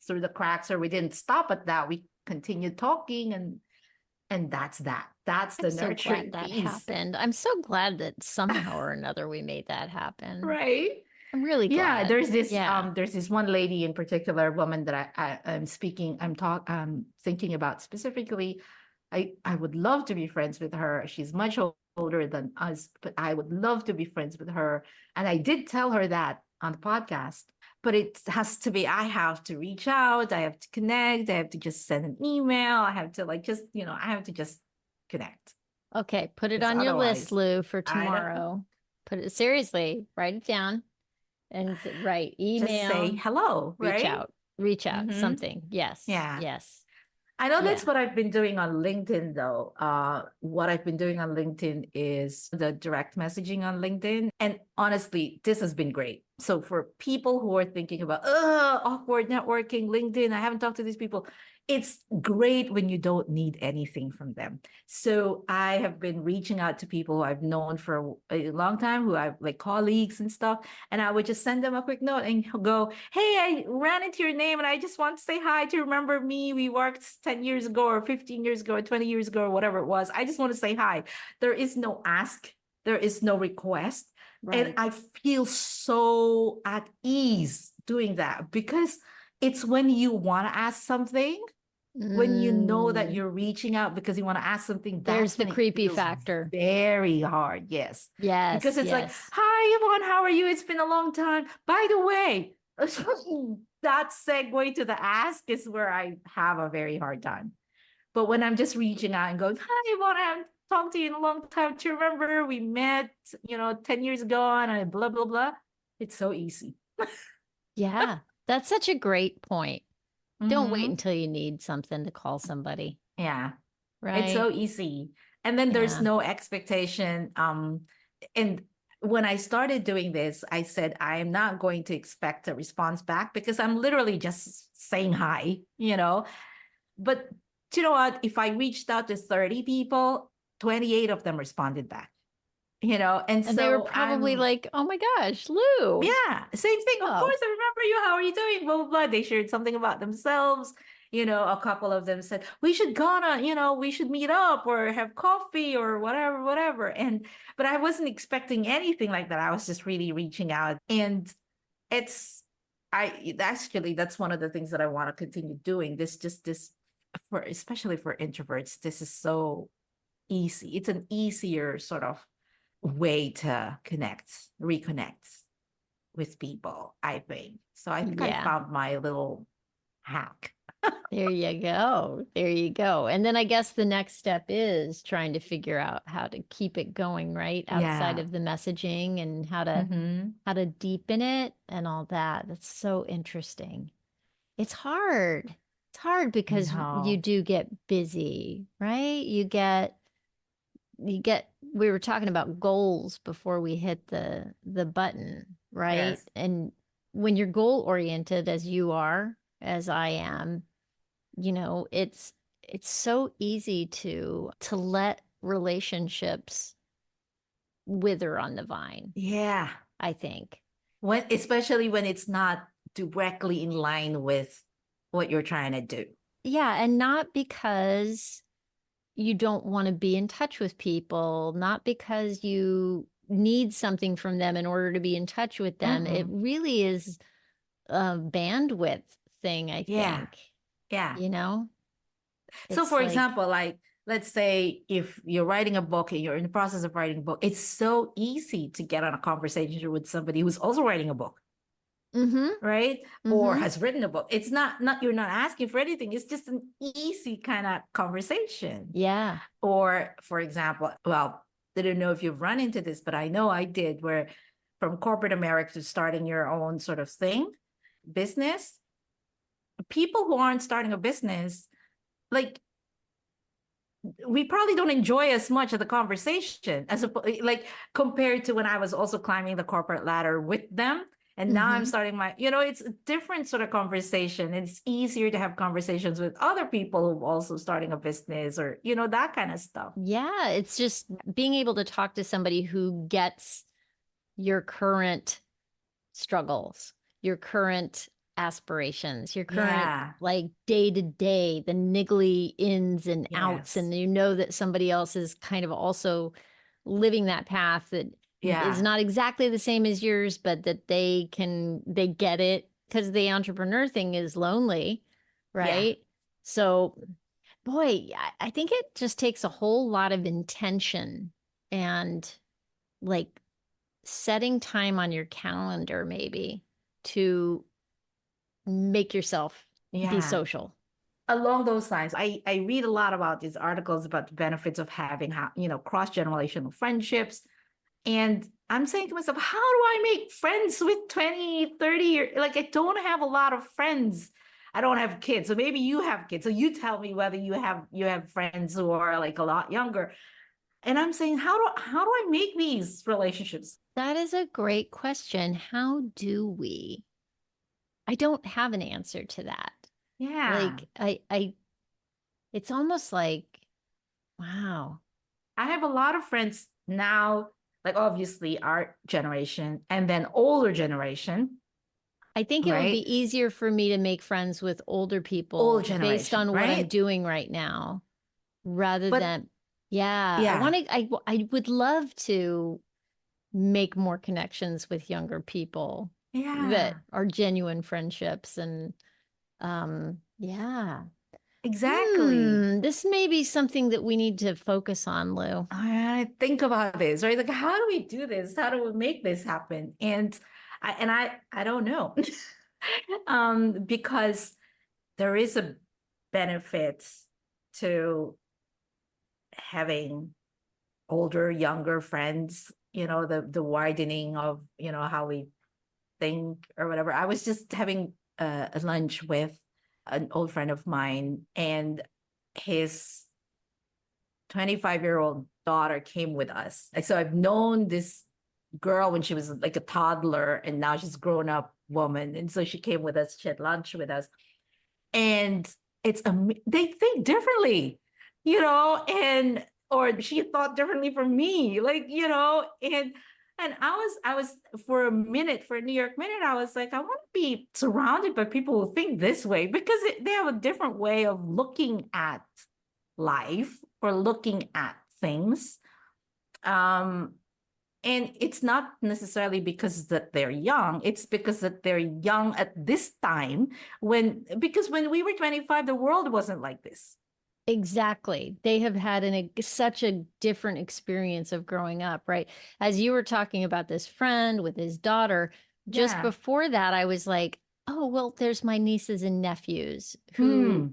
through the cracks, or we didn't stop at that. We continued talking, and that's that. That's the I'm so nurturing glad that piece. happened. I'm so glad that somehow or another we made that happen. Right. I'm really glad. There's this one lady in particular, woman that I'm thinking about specifically. I would love to be friends with her. She's much older than us, but I would love to be friends with her. And I did tell her that on the podcast, but it has to be, I have to reach out, I have to connect, I have to just send an email, I have to I have to just connect. Okay, put it Because on your list, otherwise, Lou, for tomorrow. Put it seriously, write it down and write email. Just say hello, right? Reach out, something. Yes. Yeah. Yes. I know that's what I've been doing on LinkedIn, though. What I've been doing on LinkedIn is the direct messaging on LinkedIn. And honestly, this has been great. So for people who are thinking about, awkward networking, LinkedIn, I haven't talked to these people. It's great when you don't need anything from them. So I have been reaching out to people who I've known for a long time, who I've like colleagues and stuff. And I would just send them a quick note and go, hey, I ran into your name and I just want to say hi. Do you remember me? We worked 10 years ago or 15 years ago or 20 years ago or whatever it was. I just want to say hi. There is no ask. There is no request. Right. And I feel so at ease doing that, because it's when you want to ask something, when you know that you're reaching out because you want to ask something, there's the creepy factor. Very hard. Yes. Yes. Because it's like, hi, Yvonne, how are you? It's been a long time. By the way, that segue to the ask is where I have a very hard time. But when I'm just reaching out and going, hi, Yvonne, I haven't talked to you in a long time. Do you remember we met, 10 years ago and blah, blah, blah. It's so easy. Yeah. That's such a great point. Don't wait until you need something to call somebody. Yeah. Right. It's so easy. And then there's no expectation. And when I started doing this, I said, I am not going to expect a response back, because I'm literally just saying hi, But you know what? If I reached out to 30 people, 28 of them responded back. And so they were probably like, oh my gosh, Lou. Yeah, same thing. Of course, I remember you. How are you doing? Blah, blah, blah. They shared something about themselves. A couple of them said, we should go on, we should meet up or have coffee or whatever, whatever. But I wasn't expecting anything like that. I was just really reaching out. And that's one of the things that I want to continue doing. Especially for introverts, this is so easy. It's an easier sort of way to reconnect with people, I think. So I think I found my little hack. There you go. There you go. And then I guess the next step is trying to figure out how to keep it going, right? Outside of the messaging, and how to deepen it and all that. That's so interesting. It's hard. It's hard because you do get busy, right? We were talking about goals before we hit the button, right? Yes. And when you're goal oriented, as you are, as I am, it's so easy to let relationships wither on the vine. Yeah. I think. Especially when it's not directly in line with what you're trying to do. Yeah. And not because you don't want to be in touch with people, not because you need something from them in order to be in touch with them. It really is a bandwidth thing, I think. Yeah. So for example, like let's say if you're writing a book and you're in the process of writing a book, it's so easy to get on a conversation with somebody who's also writing a book, right? Or has written a book. It's not you're not asking for anything. It's just an easy kind of conversation. Yeah. Or for example, well, I don't know if you've run into this, but I know I did, where from corporate America to starting your own sort of business, people who aren't starting a business, like we probably don't enjoy as much of the conversation as like compared to when I was also climbing the corporate ladder with them. And now I'm starting it's a different sort of conversation. It's easier to have conversations with other people who are also starting a business or, that kind of stuff. Yeah. It's just being able to talk to somebody who gets your current struggles, your current aspirations, your current like day to day, the niggly ins and outs. And you know that somebody else is kind of also living that path that is not exactly the same as yours, but that they get it, because the entrepreneur thing is lonely, right? So, boy, I think it just takes a whole lot of intention and like setting time on your calendar maybe to make yourself be social. Along those lines, I read a lot about these articles about the benefits of having, cross-generational friendships. And I'm saying to myself, how do I make friends with 20, 30 years? Like, I don't have a lot of friends. I don't have kids. So maybe you have kids. So you tell me whether you have friends who are like a lot younger. And I'm saying, how do I make these relationships? That is a great question. How do we? I don't have an answer to that. Yeah. Like it's almost like, wow. I have a lot of friends now, like obviously our generation and then older generation. I think it would be easier for me to make friends with older people based on what I'm doing right now, rather than, I would love to make more connections with younger people that are genuine friendships. And exactly. This may be something that we need to focus on, Lou. I think about this, right? Like, how do we do this? How do we make this happen? And I don't know. Because there is a benefit to having older, younger friends, the widening of, how we think or whatever. I was just having a lunch with an old friend of mine, and his 25-year-old daughter came with us. So I've known this girl when she was like a toddler, and now she's a grown up woman. And so she came with us, she had lunch with us. And they think differently, and or she thought differently from me, like, and I was for a minute, for a New York minute, I was like, I want to be surrounded by people who think this way, because they have a different way of looking at life or looking at things. And it's not necessarily because that they're young. It's because that they're young at this time, because when we were 25, the world wasn't like this. Exactly. They have had such a different experience of growing up, right? As you were talking about this friend with his daughter, just before that, I was like, oh, well, there's my nieces and nephews who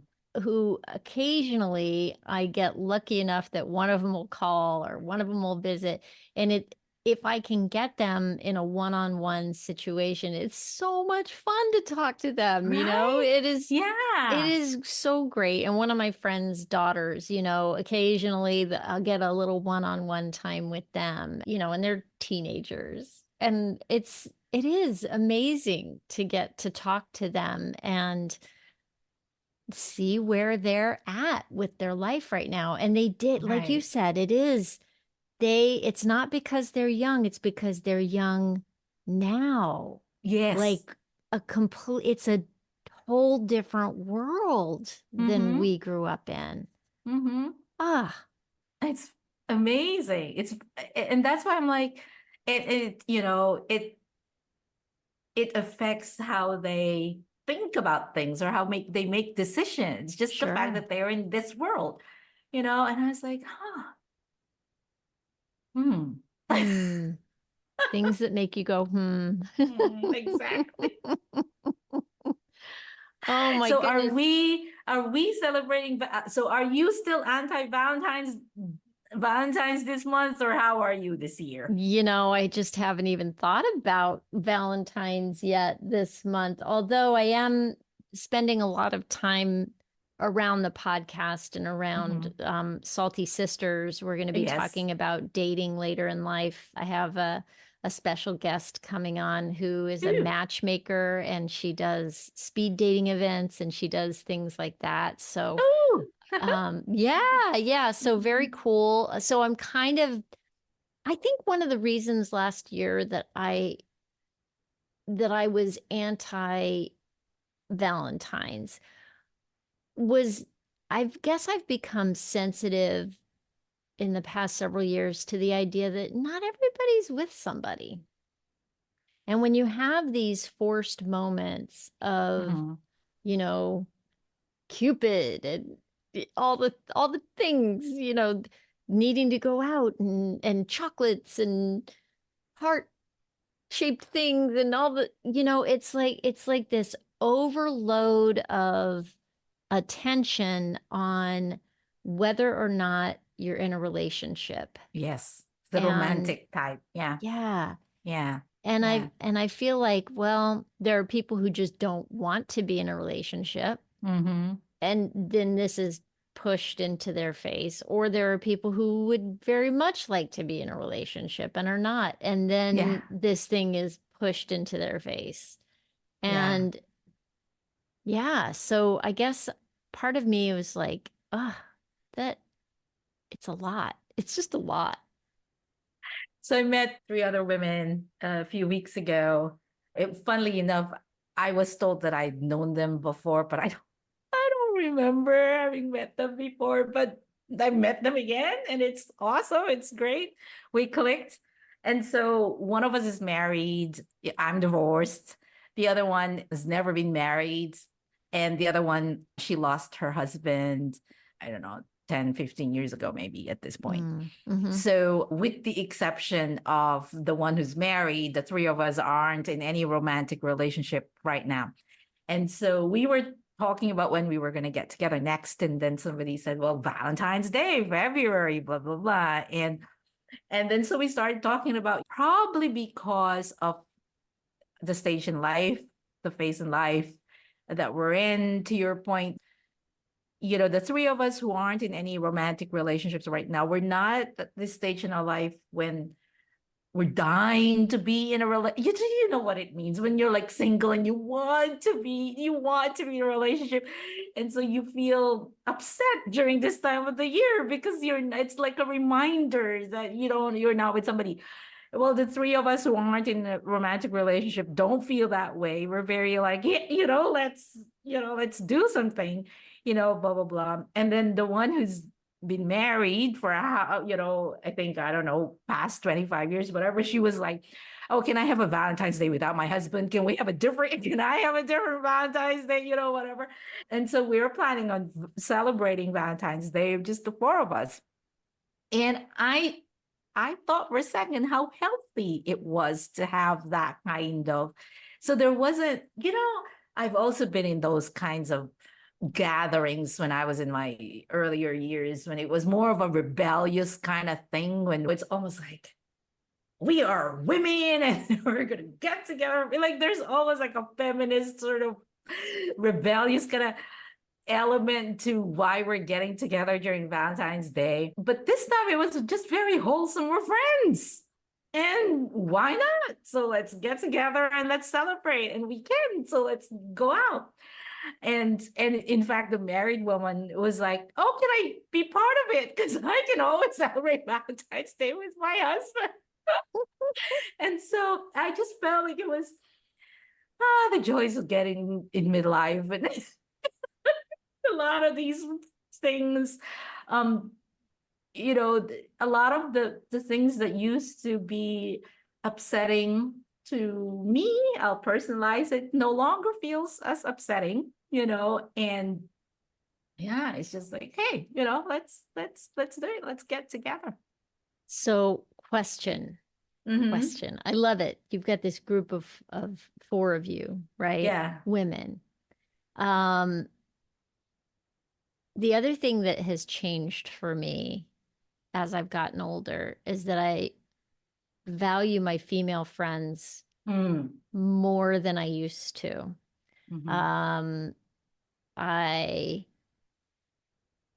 occasionally I get lucky enough that one of them will call or one of them will visit. And if I can get them in a one-on-one situation, it's so much fun to talk to them, it is. It is so great. And one of my friend's daughters, occasionally I'll get a little one-on-one time with them, and they're teenagers. And it is amazing to get to talk to them and see where they're at with their life right now. And they did, like you said, it's not because they're young, it's because they're young now. Yes. Like it's a whole different world than we grew up in. It's amazing. And that's why I'm like, it affects how they think about things or how they make decisions. Just the fact that they're in this world. And I was like, hmm. Hmm. Things that make you go, hmm. Exactly. Oh my So goodness. are we celebrating? So are you still anti Valentine's this month, or how are you this year? I just haven't even thought about Valentine's yet this month, although I am spending a lot of time around the podcast and around Mm-hmm. Salty Sisters. We're going to be Yes. talking about dating later in life. I have a special guest coming on who is a Ooh. matchmaker, and she does speed dating events and she does things like that. So, Ooh. yeah, yeah. So very cool. So I'm kind of I think one of the reasons last year that I was anti Valentine's was I guess I've become sensitive in the past several years to the idea that not everybody's with somebody. And when you have these forced moments of, Mm-hmm. you know, Cupid and all the things, needing to go out and chocolates and heart shaped things and all it's like this overload of attention on whether or not you're in a relationship. Yes. The And romantic type. Yeah. yeah, Yeah. and Yeah. I feel like, well, there are people who just don't want to be in a relationship, Mm-hmm. and then this is pushed into their face, or there are people who would very much like to be in a relationship and are not, and Yeah. then this thing is pushed into their face. Yeah. And yeah, so I guess part of me was like, that it's a lot. It's just a lot. So I met three other women a few weeks ago. Funnily enough, I was told that I'd known them before, but I don't remember having met them before. But I met them again, and it's awesome. It's great. We clicked. And so one of us is married. I'm divorced. The other one has never been married. And the other one, she lost her husband, I don't know, 10, 15 years ago, maybe at this point. Mm-hmm. So, with the exception of the one who's married, the three of us aren't in any romantic relationship right now. And so we were talking about when we were going to get together next. And then somebody said, well, Valentine's Day, February, blah, blah, blah. And then so we started talking about probably because of the stage in life, the phase in life that we're in, to your point, the three of us who aren't in any romantic relationships right now, we're not at this stage in our life when we're dying to be in a relationship. You know what it means when you're like single and you want to be in a relationship. And so you feel upset during this time of the year because it's like a reminder that you're not with somebody. Well, the three of us who aren't in a romantic relationship don't feel that way. We're very like, yeah, let's do something, blah, blah, blah. And then the one who's been married for I think, I don't know, past 25 years, whatever, she was like, oh, can I have a Valentine's Day without my husband? Can I have a different Valentine's Day, whatever. And so we were planning on celebrating Valentine's Day, just the four of us. And I thought for a second how healthy it was to have that kind of. So there wasn't, I've also been in those kinds of gatherings when I was in my earlier years, when it was more of a rebellious kind of thing, when it's almost like we are women and we're going to get together. Like there's always like a feminist sort of rebellious kind of element to why we're getting together during Valentine's Day. But this time it was just very wholesome. We're friends. And why not? So let's get together and let's celebrate. And we can. So let's go out. And in fact, the married woman was like, oh, can I be part of it? Because I can always celebrate Valentine's Day with my husband. And so I just felt like it was the joys of getting in midlife and a lot of these things. Um, a lot of the things that used to be upsetting to me, I'll personalize it, no longer feels as upsetting, and Yeah, it's just like, hey, let's do it. Let's get together. So, question, Mm-hmm. question. I love it. You've got this group of four of you, right? Yeah. Women. Um, the other thing that has changed for me as I've gotten older is that I value my female friends Mm. more than I used to. Mm-hmm. Um, I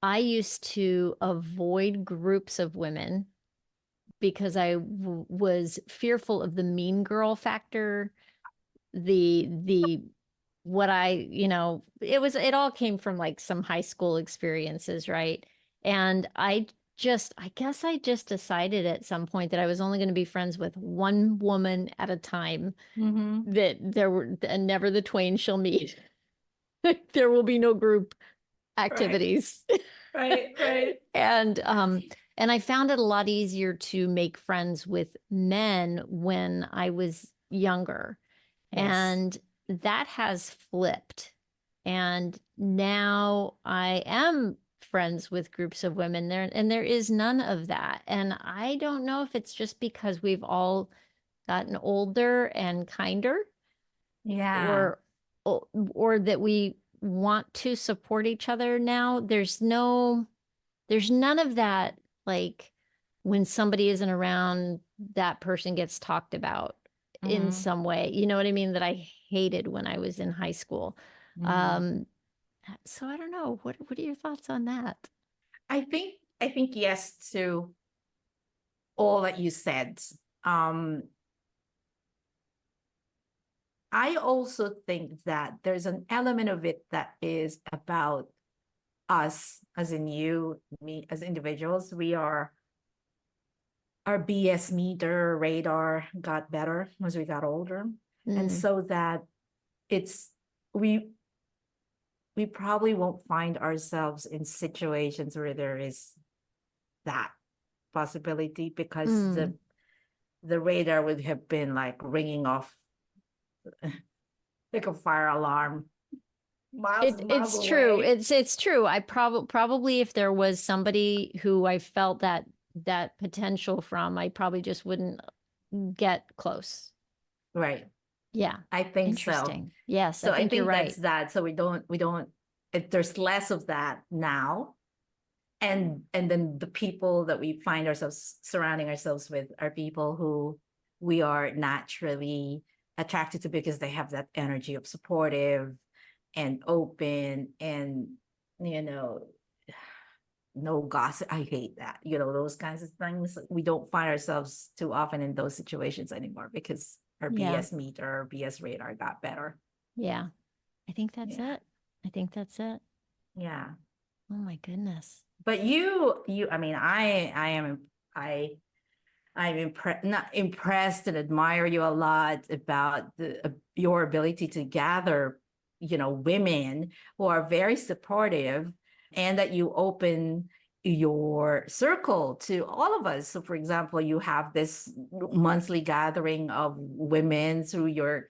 I used to avoid groups of women because I was fearful of the mean girl factor, the what it all came from like some high school experiences, right? And I guess I just decided at some point that I was only going to be friends with one woman at a time, Mm-hmm. that there were and never the twain shall meet. There will be no group Right. activities. Right. Right. And I found it a lot easier to make friends with men when I was younger. Yes. And that has flipped. And now I am friends with groups of women there, and there is none of that. And I don't know if it's just because we've all gotten older and kinder, Yeah. or or that we want to support each other now. There's none of that, like when somebody isn't around, that person gets talked about in Mm-hmm. some way. You know what I mean? That I hated when I was in high school. Mm-hmm. Um, so I don't know. What are your thoughts on that? I think yes to all that you said. Um, I also think that there's an element of it that is about us, as in you, me, as individuals. Our BS meter radar got better as we got older. And Mm, so that it's we we probably won't find ourselves in situations where there is that possibility, because mm. the radar would have been like ringing off like a fire alarm miles and miles It's true. away. It's true. I probably if there was somebody who I felt that potential from, I probably just wouldn't get close. Right. Yeah. I think so. Interesting. Yes, I So I think you're think that's right. that. So we don't if there's less of that now. And then the people that we find ourselves surrounding ourselves with are people who we are naturally attracted to, because they have that energy of supportive and open, and you know no gossip. I hate that, those kinds of things. We don't find ourselves too often in those situations anymore, because our Yeah. BS meter, our BS radar got better. Yeah. I think that's Yeah. it. I think that's it. Yeah. Oh my goodness. But I mean, I am, I'm not impressed and admire you a lot about your ability to gather, women who are very supportive, and that you open your circle to all of us. So, for example, you have this monthly gathering of women through your,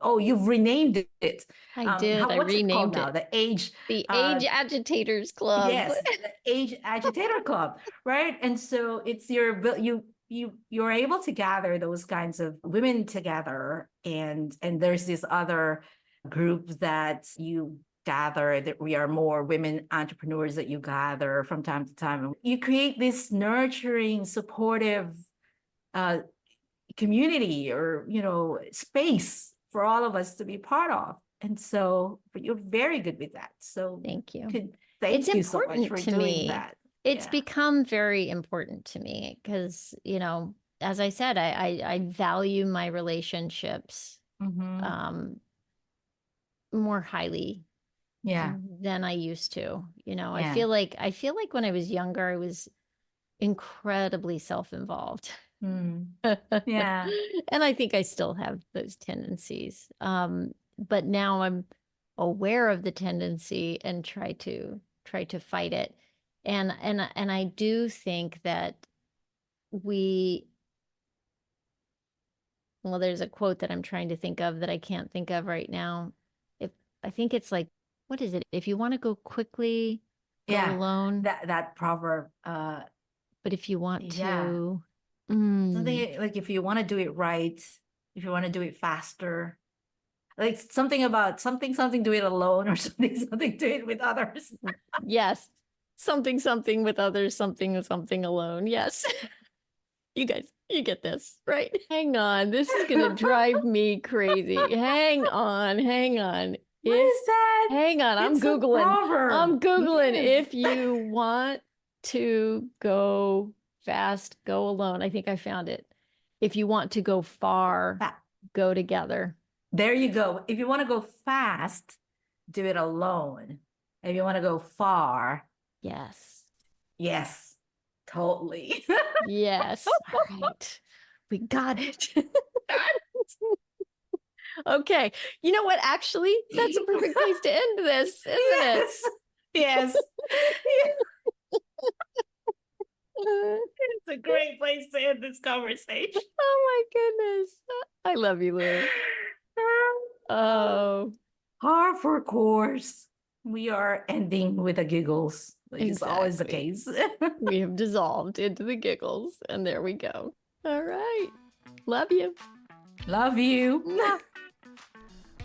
oh, you've renamed it. I did. I What's it called renamed now? it The age, the uh, Age Agitators Club. yes, the age agitator club, right? And so it's you're able to gather those kinds of women together, and there's this other group that you gather, that we are more women entrepreneurs that you gather from time to time. You create this nurturing, supportive uh, community, or space for all of us to be part of. And so, but you're very good with that. So Thank you. could It's thank you so much important for to doing me. that. It's Yeah. become very important to me because, as I said, I value my relationships Mm-hmm. um, more highly Yeah. than I used to. Yeah. I feel like when I was younger, I was incredibly self-involved. Mm. Yeah. And I think I still have those tendencies. But now I'm aware of the tendency and try to fight it. And I do think that we well, there's a quote that I'm trying to think of that I can't think of right now. If I think it's like, what is it? If you want to go quickly, Go alone. That proverb. But if you want Yeah. to, Something like if you want to do it right, if you want to do it faster, like something about something do it alone or something do it with others. yes, something with others, something alone. Yes. You guys, you get this, right? Hang on. This is going to drive me crazy. Hang on. What is that? Hang on. I'm It's a Googling. proverb. I'm Googling. Yes. If you want to go fast, go alone. I think I found it. If you want to go far, go together. There you go. If you want to go fast, do it alone. If you want to go far, yes, totally. yes. All right. We got it. Okay. You know what? Actually, that's a perfect place to end this, isn't it? Yes. It's a great place to end this conversation. Oh my goodness. I love you, Lou. Oh. Par for course. We are ending with the giggles. It's always the case. We have dissolved into the giggles, and there we go. All right. Love you. Love you.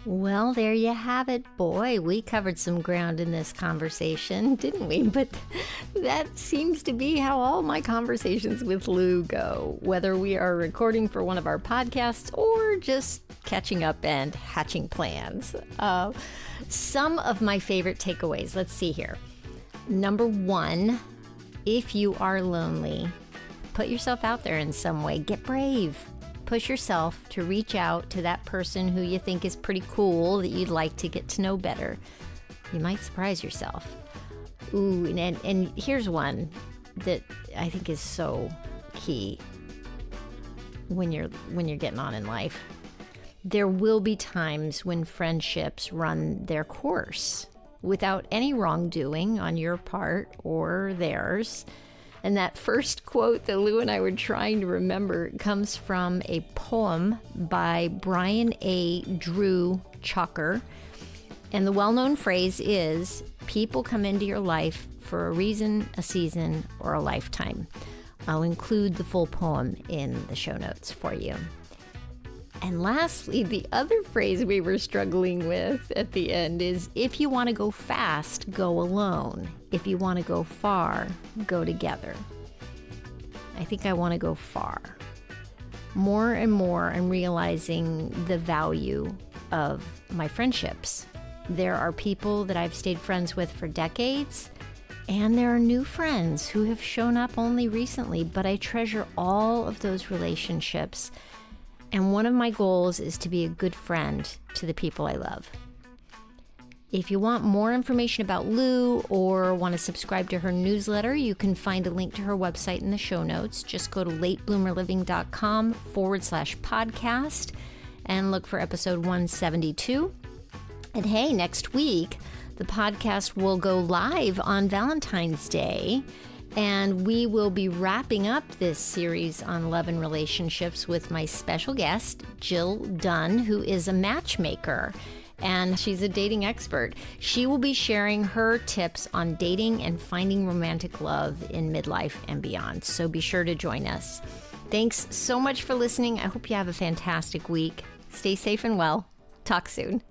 Well, there you have it. Boy, we covered some ground in this conversation, didn't we? But that seems to be how all my conversations with Lou go, whether we are recording for one of our podcasts or just catching up and hatching plans. Some of my favorite takeaways. Let's see here. Number 1, if you are lonely, put yourself out there in some way. Get brave. Push yourself to reach out to that person who you think is pretty cool that you'd like to get to know better. You might surprise yourself. Ooh, and here's one that I think is so key when you're getting on in life. There will be times when friendships run their course without any wrongdoing on your part or theirs. And that first quote that Lou and I were trying to remember comes from a poem by Brian A. Drew Chalker. And the well-known phrase is, people come into your life for a reason, a season, or a lifetime. I'll include the full poem in the show notes for you. And lastly, the other phrase we were struggling with at the end is, if you want to go fast, go alone. If you want to go far, go together. I think I want to go far. More and more, I'm realizing the value of my friendships. There are people that I've stayed friends with for decades, and there are new friends who have shown up only recently, but I treasure all of those relationships. And one of my goals is to be a good friend to the people I love. If you want more information about Lou or want to subscribe to her newsletter, you can find a link to her website in the show notes. Just go to latebloomerliving.com/podcast and look for episode 172. And hey, next week, the podcast will go live on Valentine's Day. And we will be wrapping up this series on love and relationships with my special guest, Jill Dunn, who is a matchmaker, and she's a dating expert. She will be sharing her tips on dating and finding romantic love in midlife and beyond. So be sure to join us. Thanks so much for listening. I hope you have a fantastic week. Stay safe and well. Talk soon.